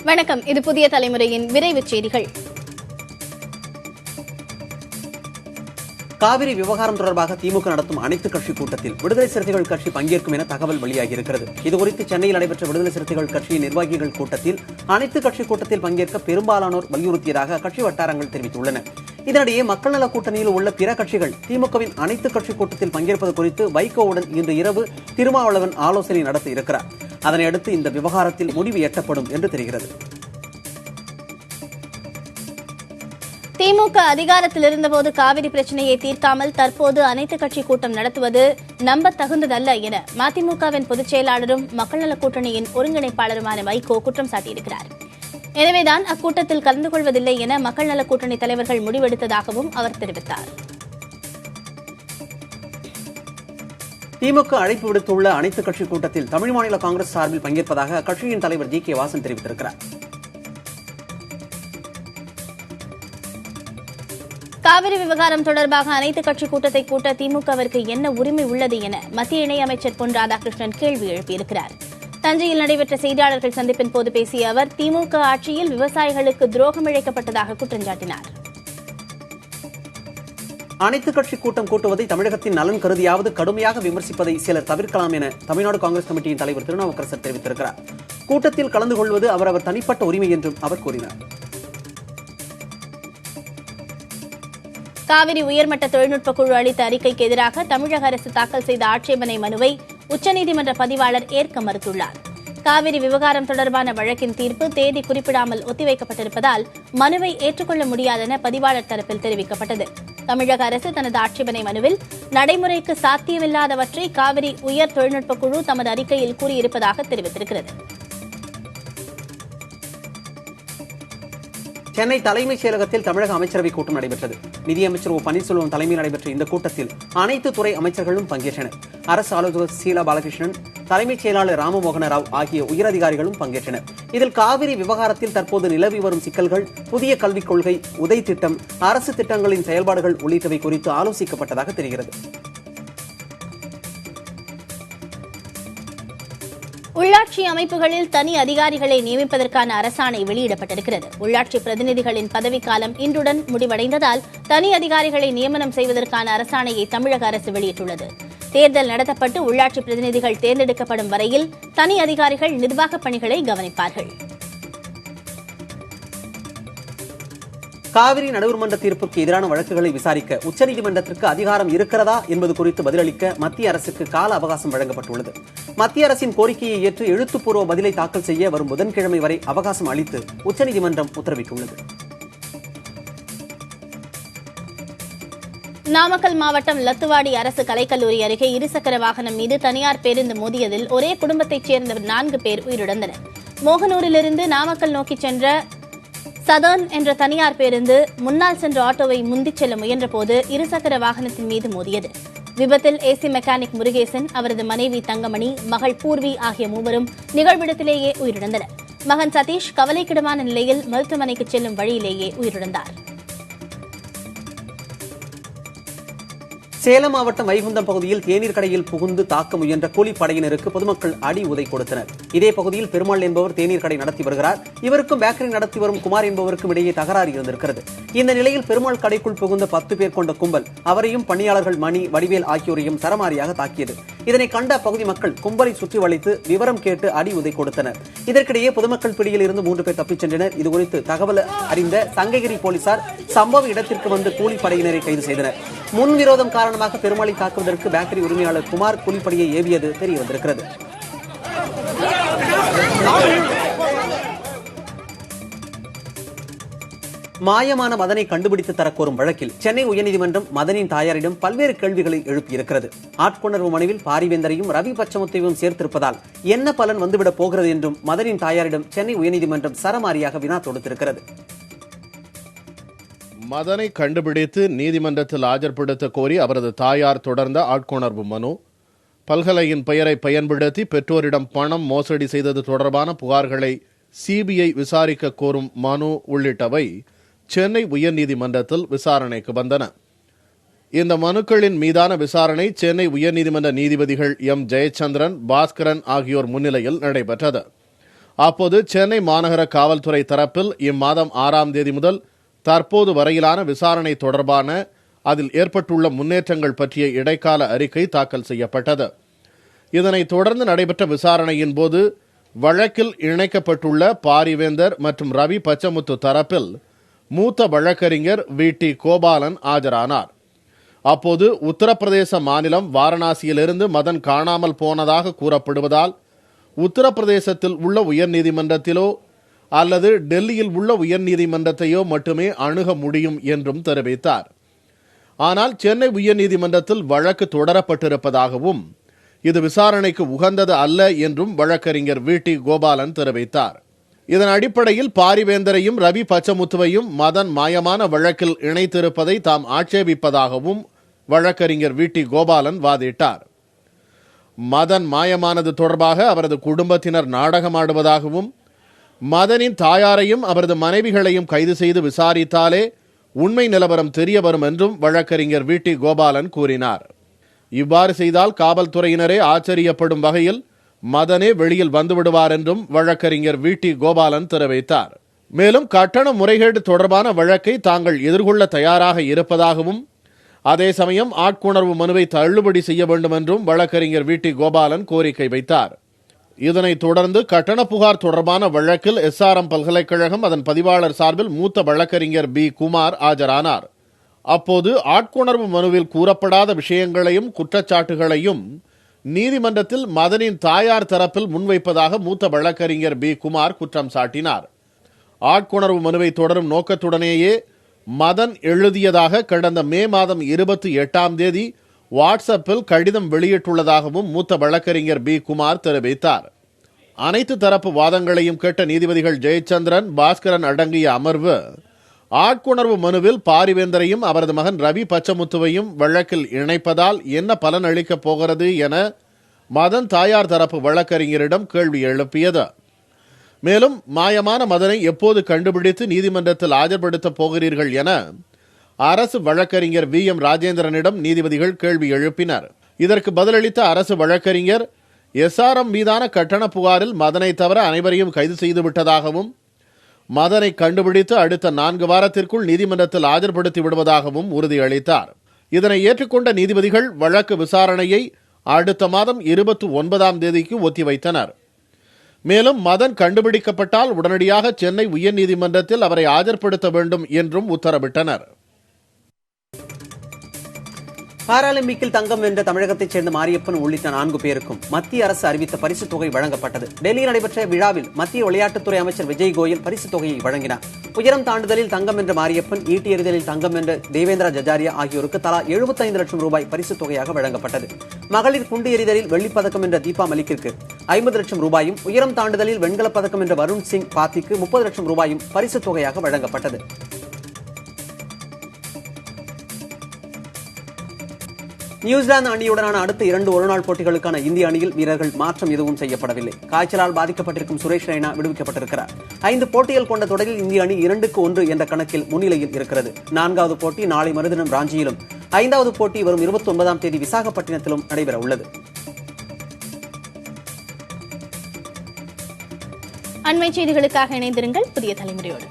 வணக்கம். இது புதிய தலைமுறையின் விரைவு செய்திகள். காவிரி விவகாரம் தொடர்பாக திமுக நடத்தும் அனைத்து கட்சி கூட்டத்தில் விடுதலை சிறுத்தைகள் கட்சி பங்கேற்கும் என தகவல் வெளியாகியிருக்கிறது. இதுகுறித்து சென்னையில் நடைபெற்ற விடுதலை சிறுத்தைகள் கட்சியின் நிர்வாகிகள் கூட்டத்தில் அனைத்து கட்சி கூட்டத்தில் பங்கேற்க பெரும்பாலானோர் வலியுறுத்தியதாக கட்சி வட்டாரங்கள் தெரிவித்துள்ளன. இதனிடையே மக்கள் நல கூட்டணியில் உள்ள பிற கட்சிகள் திமுகவின் அனைத்து கட்சி கூட்டத்தில் பங்கேற்பது குறித்து வைகோவுடன் இன்று இரவு திருமாவளவன் ஆலோசனை நடத்த இருக்கிறார். அதனையடுத்து இந்த விவகாரத்தில் முடிவு எட்டப்படும் என்று தெரிகிறது. திமுக அதிகாரத்தில் இருந்தபோது காவிரி பிரச்சனையை தீர்க்காமல் தற்போது அனைத்து கட்சி கூட்டம் நடத்துவது நம்ப தகுந்ததல்ல என மதிமுகவின் பொதுச் செயலாளரும் மக்கள் நல கூட்டணியின் ஒருங்கிணைப்பாளருமான வைகோ குற்றம் சாட்டியிருக்கிறார். எனவேதான் அக்கூட்டத்தில் கலந்து கொள்வதில்லை என மக்கள் நல கூட்டணி தலைவர்கள் முடிவெடுத்ததாகவும் அவர் தெரிவித்தார். திமுக அழைப்பு விடுத்துள்ள அனைத்து கட்சி கூட்டத்தில் தமிழ் மாநில காங்கிரஸ் சார்பில் பங்கேற்பதாக அக்கட்சியின் தலைவர் ஜி கே வாசன் தெரிவித்திருக்கிறார். காவிரி விவகாரம் தொடர்பாக அனைத்து கட்சி கூட்டத்தை கூட்ட திமுகவிற்கு என்ன உரிமை உள்ளது என மத்திய இணையமைச்சர் பொன் ராதாகிருஷ்ணன் கேள்வி எழுப்பியிருக்கிறார். தஞ்சையில் நடைபெற்ற செய்தியாளர்கள் சந்திப்பின் போது பேசிய அவர் திமுக ஆட்சியில் விவசாயிகளுக்கு துரோகம் இழைக்கப்பட்டதாக குற்றம் சாட்டினார். அனைத்து கட்சி கூட்டம் கூட்டுவதை தமிழகத்தின் நலன் கருதியாவது கடுமையாக விமர்சிப்பதை சிலர் தவிர்க்கலாம் என தமிழ்நாடு காங்கிரஸ் கமிட்டியின் தலைவர் திருநாவுக்கரசர் தெரிவித்திருக்கிறார். கூட்டத்தில் கலந்து கொள்வது அவரவர் தனிப்பட்ட உரிமை என்றும் அவர் கூறினார். காவிரி உயர்மட்ட தொழில்நுட்ப குழு அளித்த அறிக்கைக்கு எதிராக தமிழக அரசு தாக்கல் செய்த ஆட்சேபனை மனுவை உச்சநீதிமன்ற பதிவாளர் ஏற்க மறுத்துள்ளார். காவிரி விவகாரம் தொடர்பான வழக்கின் தீர்ப்பு தேதி குறிப்பிடாமல் ஒத்திவைக்கப்பட்டிருப்பதால் மனுவை ஏற்றுக்கொள்ள முடியாதென பதிவாளர் தரப்பில் தெரிவிக்கப்பட்டது. தமிழக அரசு தனது ஆட்சேபனை மனுவில் நடைமுறைக்கு சாத்தியமில்லாதவற்றை காவிரி உயர் தொழில்நுட்ப குழு தமது அறிக்கையில் கூறியிருப்பதாக தெரிவித்திருக்கிறது. சென்னை தலைமைச் செயலகத்தில் தமிழக அமைச்சரவைக் கூட்டம் நடைபெற்றது. நிதியமைச்சர் ஓ பன்னீர்செல்வம் தலைமையில் நடைபெற்ற இந்த கூட்டத்தில் அனைத்து துறை அமைச்சர்களும் பங்கேற்றனர். அரசு ஆலோசகர் சீலா பாலகிருஷ்ணன், தலைமைச் செயலாளர் ராமமோகன ராவ் ஆகிய உயரதிகாரிகளும் பங்கேற்றனர். இதில் காவிரி விவகாரத்தில் தற்போது நிலவி வரும் சிக்கல்கள், புதிய கல்விக் கொள்கை, உதய் திட்டம், அரசு திட்டங்களின் செயல்பாடுகள் உள்ளிட்டவை குறித்து ஆலோசிக்கப்பட்டதாக தெரிகிறது. உள்ளாட்சி அமைப்புகளில் தனி அதிகாரிகளை நியமிப்பதற்கான அரசாணை வெளியிடப்பட்டிருக்கிறது. உள்ளாட்சி பிரதிநிதிகளின் பதவிக்காலம் இன்றுடன் முடிவடைந்ததால் தனி அதிகாரிகளை நியமனம் செய்வதற்கான அரசாணையை தமிழக அரசு வெளியிட்டுள்ளது. தேர்தல் நடத்தப்பட்டு உள்ளாட்சி பிரதிநிதிகள் தேர்ந்தெடுக்கப்படும் வரையில் தனி அதிகாரிகள் நிர்வாகப் பணிகளை கவனிப்பார்கள். காவிரி நடுவர்மன்ற தீர்ப்புக்கு எதிரான வழக்குகளை விசாரிக்க உச்சநீதிமன்றத்திற்கு அதிகாரம் இருக்கிறதா என்பது குறித்து பதிலளிக்க மத்திய அரசுக்கு கால அவகாசம் வழங்கப்பட்டுள்ளது. மத்திய அரசின் கோரிக்கையை ஏற்று எழுத்துப்பூர்வ பதிலை தாக்கல் செய்ய வரும் புதன்கிழமை வரை அவகாசம் அளித்து உச்சநீதிமன்றம் உத்தரவிட்டுள்ளது. நாமக்கல் மாவட்டம் லத்துவாடி அரசு கலைக்கல்லூரி அருகே இருசக்கர வாகனம் மீது தனியார் பேருந்து மோதியதில் ஒரே குடும்பத்தைச் சேர்ந்த 4 பேர் உயிரிழந்தனர். மோகனூரிலிருந்து நாமக்கல் நோக்கி சென்ற சதர்ன் என்ற தனியார் பேருந்து முன்னால் சென்ற ஆட்டோவை முந்திச் செல்ல முயன்றபோது இருசக்கர வாகனத்தின் மீது மோதியது. விபத்தில் ஏசி மெக்கானிக் முருகேசன், அவரது மனைவி தங்கமணி, மகள் பூர்வி ஆகிய மூவரும் நிகழ்விடத்திலேயே உயிரிழந்தனர். மகன் சதீஷ் கவலைக்கிடமான நிலையில் மருத்துவமனைக்கு செல்லும் வழியிலேயே உயிரிழந்தார். சேலம் மாவட்டம் வைகுந்தம் பகுதியில் தேநீர் கடையில் புகுந்து தாக்க முயன்ற கூலிப்படையினருக்கு பொதுமக்கள் அடி உதை கொடுத்தனர். இதே பகுதியில் பெருமாள் என்பவர் தேநீர் கடை நடத்தி வருகிறார். இவருக்கும் பேக்கரி நடத்தி வரும் குமார் என்பவருக்கும் இடையே தகராறு இருந்திருக்கிறது. இந்த நிலையில் பெருமாள் கடைக்குள் புகுந்த 10 பேர் கொண்ட கும்பல் அவரையும் பணியாளர்கள் மணி, வடிவேல் ஆகியோரையும் சரமாரியாக தாக்கியது. இதனை கண்ட அப்பகுதி மக்கள் கும்பலை சுற்றி வளைத்து விவரம் கேட்டு அடி உதை கொடுத்தனர். இதற்கிடையே பொதுமக்கள் பிடியில் இருந்து 3 பேர் தப்பிச் சென்றனர். இதுகுறித்து தகவல் அறிந்த சங்ககிரி போலீசார் சம்பவ இடத்திற்கு வந்து கூலிப்படையினரை கைது செய்தனர். முன்விரோதம் காரணமாக பெருமாளை தாக்குவதற்கு பேக்கரி உரிமையாளர் குமார் கூலிப்படையை ஏவியது தெரிய வந்திருக்கிறது. மாயமான மதனை கண்டுபிடித்து தரக்கோரும் வழக்கில் சென்னை உயர்நீதிமன்றம் மதனின் தாயாரிடம் பல்வேறு கேள்விகளை எழுப்பியிருக்கிறது. ஆட்கொணர்வு மனுவில் பாரிவேந்தரையும் ரவி பச்சமுத்தையும் சேர்த்திருப்பதால் என்ன பலன் வந்துவிடப் போகிறது என்றும் மதனின் தாயாரிடம் சென்னை உயர்நீதிமன்றம் சரமாரியாக வினா தொடுத்திருக்கிறது. மதனை கண்டுபிடித்து நீதிமன்றத்தில் ஆஜர்படுத்த கோரி அவரது தாயார் தொடர்ந்த ஆட்கொணர்வு மனு, பல்கலையின் பெயரை பயன்படுத்தி பெற்றோரிடம் பணம் மோசடி செய்தது தொடர்பான புகார்களை சிபிஐ விசாரிக்க கோரும் மனு உள்ளிட்டவை சென்னை உயர்நீதிமன்றத்தில் விசாரணைக்கு வந்தன. இந்த மனுக்களின் மீதான விசாரணை சென்னை உயர்நீதிமன்ற நீதிபதிகள் எம் ஜெயச்சந்திரன், பாஸ்கரன் ஆகியோர் முன்னிலையில் நடைபெற்றது. அப்போது சென்னை மாநகர காவல்துறை தரப்பில் இம்மாதம் 6ஆம் தேதி முதல் தற்போது வரையிலான விசாரணை தொடர்பான அதில் ஏற்பட்டுள்ள முன்னேற்றங்கள் பற்றிய இடைக்கால அறிக்கை தாக்கல் செய்யப்பட்டது. இதனைத் தொடர்ந்து நடைபெற்ற விசாரணையின் போது வழக்கில் இணைக்கப்பட்டுள்ள பாரிவேந்தர் மற்றும் ரவி பச்சமுத்து தரப்பில் மூத்த வழக்கறிஞர் வி.டி. கோபாலன் ஆஜரானார். அப்போது உத்தரப்பிரதேச மாநிலம் வாரணாசியிலிருந்து மதன் காணாமல் போனதாக கூறப்படுவதால் உத்தரப்பிரதேசத்தில் உள்ள உயர்நீதிமன்றத்திலோ அல்லது டெல்லியில் உள்ள உயர்நீதிமன்றத்தையோ மட்டுமே அணுக முடியும் என்றும் தெரிவித்தார். ஆனால் சென்னை உயர்நீதிமன்றத்தில் வழக்கு தொடரப்பட்டிருப்பதாகவும் இது விசாரணைக்கு உகந்தது அல்ல என்றும் வழக்கறிஞர் வி.டி. கோபாலன் தெரிவித்தார். இதன் அடிப்படையில் பாரிவேந்தரையும் ரவி பச்சமுத்துவையும் மதன் மாயமான வழக்கில் இணைத்திருப்பதை தாம் ஆட்சேபிப்பதாகவும் வழக்கறிஞர் வி.டி. கோபாலன் வாதிட்டார். மதன் மாயமானது தொடர்பாக அவரது குடும்பத்தினர் நாடகமாடுவதாகவும் மதனின் தாயாரையும் அவரது மனைவிகளையும் கைது செய்து விசாரித்தாலே உண்மை நிலவரம் தெரிய வரும் என்றும் வழக்கறிஞர் வி.டி. கோபாலன் கூறினார். இவ்வாறு செய்தால் காவல்துறையினரே ஆச்சரியப்படும் வகையில் மதனே வெளியில் வந்துவிடுவார் என்றும் வழக்கறிஞர் வி.டி. கோபாலன் தெரிவித்தார். மேலும் கட்டண முறைகேடு தொடர்பான வழக்கை தாங்கள் எதிர்கொள்ள தயாராக இருப்பதாகவும் அதே சமயம் ஆட்கொணர்வு மனுவை தள்ளுபடி செய்ய வேண்டும் என்றும் வழக்கறிஞர் வி.டி. கோபாலன் கோரிக்கை வைத்தார். இதனைத் தொடர்ந்து கட்டண புகார் தொடர்பான வழக்கில் SRM பல்கலைக்கழகம் அதன் பதிவாளர் சார்பில் மூத்த வழக்கறிஞர் பி. குமார் ஆஜரானார். அப்போது ஆட்கொணர்வு மனுவில் கூறப்படாத விஷயங்களையும் குற்றச்சாட்டுகளையும் நீதிமன்றத்தில் மதனின் தாயார் தரப்பில் முன்வைப்பதாக மூத்த வழக்கறிஞர் பி. குமார் குற்றம் சாட்டினார். ஆட்கொணர்வு மனுவை தொடரும் நோக்கத்துடனேயே மதன் எழுதியதாக கடந்த மே மாதம் 28ஆம் தேதி வாட்ஸ்அப்பில் கடிதம் வெளியிட்டுள்ளதாகவும் மூத்த வழக்கறிஞர் பி. குமார் தெரிவித்தார். அனைத்து தரப்பு வாதங்களையும் கேட்ட நீதிபதிகள் ஜெயச்சந்திரன், பாஸ்கரன் அடங்கிய அமர்வு ஆட்கொணர்வு மனுவில் பாரிவேந்தரையும் அவரது மகன் ரவி பச்சமுத்துவையும் வழக்கில் இணைப்பதால் என்ன பலன் அளிக்கப் போகிறது என மதன் தாயார் தரப்பு வழக்கறிஞரிடம் கேள்வி எழுப்பியது. மேலும் மாயமான மதனை எப்போது கண்டுபிடித்து நீதிமன்றத்தில் ஆஜர்படுத்தப் போகிறீர்கள் என அரசு வழக்கறிஞர் V.M. ராஜேந்திரனிடம் நீதிபதிகள் கேள்வி எழுப்பினர். இதற்கு பதிலளித்த அரசு வழக்கறிஞர் SRM மீதான கட்டண புகாரில் மதனை தவிர அனைவரையும் கைது செய்துவிட்டதாகவும் மதனை கண்டுபிடித்து அடுத்த 4 வாரத்திற்குள் நீதிமன்றத்தில் ஆஜர்படுத்தி விடுவதாகவும் உறுதியளித்தார். இதனை ஏற்றுக்கொண்ட நீதிபதிகள் வழக்கு விசாரணையை அடுத்த மாதம் 29ஆம் தேதிக்கு ஒத்திவைத்தனர். மேலும் மதன் கண்டுபிடிக்கப்பட்டால் உடனடியாக சென்னை உயர்நீதிமன்றத்தில் அவரை ஆஜர்படுத்த வேண்டும் என்றும் உத்தரவிட்டனர். பாராலிம்பிக்கில் தங்கம் வென்ற தமிழகத்தைச் சேர்ந்த மாரியப்பன் உள்ளிட்ட 4 பேருக்கும் மத்திய அரசு அறிவித்த பரிசுத் தொகை வழங்கப்பட்டது. டெல்லியில் நடைபெற்ற விழாவில் மத்திய விளையாட்டுத்துறை அமைச்சர் விஜய் கோயல் பரிசுத் தொகையை வழங்கினார். உயரம் தாண்டுதலில் தங்கம் வென்ற மாரியப்பன், ஈட்டி எறிதலில் தங்கம் வென்ற தேவேந்திரா ஜஜாரியா ஆகியோருக்கு தலா 75 லட்சம் ரூபாய் பரிசுத் தொகையாக வழங்கப்பட்டது. மகளிர் குண்டு எறிதலில் வெள்ளிப்பதக்கம் வென்ற தீபா மலிக்கிற்கு 50 லட்சம் ரூபாயும், உயரம் தாண்டுதலில் வெண்கலப் பதக்கம் வென்ற வருண் சிங் பாத்திக்கு 30 லட்சம் ரூபாயும் பரிசுத் தொகையாக வழங்கப்பட்டது. நியூசிலாந்து அணியுடனான அடுத்த 2 ஒருநாள் போட்டிகளுக்கான இந்திய அணியில் வீரர்கள் மாற்றம் எதுவும் செய்யப்படவில்லை. காய்ச்சலால் பாதிக்கப்பட்டிருக்கும் சுரேஷ் ரெய்னா விடுவிக்கப்பட்டிருக்கிறார். 5 போட்டிகள் கொண்ட தொடரில் இந்திய அணி 2-1 என்ற கணக்கில் முன்னிலையில் இருக்கிறது. 4வது போட்டி நாளை மறுதினம் ராஞ்சியிலும், 5வது போட்டி வரும் 29ஆம் தேதி விசாகப்பட்டினத்திலும் நடைபெற உள்ளது. அண்மை செய்திகளுக்காக இணைந்திருங்கள் புதிய தலைமுறையோடு.